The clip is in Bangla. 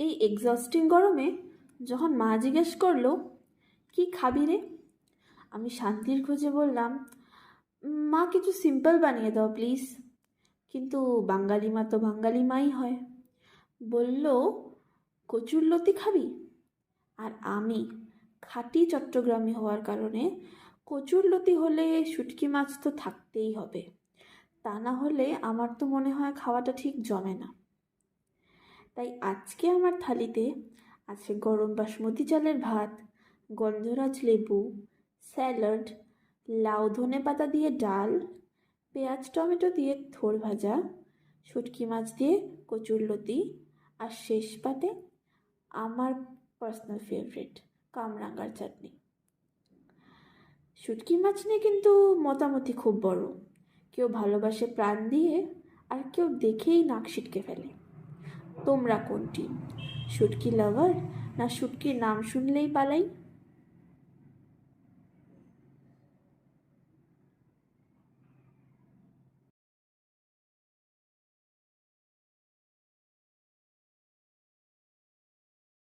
এই এক্সস্টিং গরমে যখন মা জিজ্ঞেস করলো, কি খাবি রে? আমি শান্তির খোঁজে বললাম, মা কিছু সিম্পল বানিয়ে দাও প্লিজ। কিন্তু বাঙালি মা তো বাঙালি মাই হয়। বলল, কচুরলতি খাবি? আর আমি খাঁটি চট্টগ্রামী হওয়ার কারণে কচুরলতি হলে শুটকি মাছ তো থাকতেই হবে, তা না হলে আমার তো মনে হয় খাওয়াটা ঠিক জমে না। তাই আজকে আমার থালিতে আছে গরম বাসমতি চালের ভাত, গন্ধরাজ লেবু, স্যালাড, লাউ ধনে পাতা দিয়ে ডাল, পেঁয়াজ টমেটো দিয়ে থোড় ভাজা, শুটকি মাছ দিয়ে কচুরলতি, আর শেষ পাতে আমার পার্সোনাল ফেভারিট কামরাঙ্গার চাটনি। শুটকি মাছ নিয়ে কিন্তু মতামতই খুব বড়। কেউ ভালোবাসে প্রাণ দিয়ে, আর কেউ দেখেই নাক সিটকে ফেলে। তোমরা কোন টিম? শুটকি লাভার, না শুটকির নাম শুনলেই পালাই?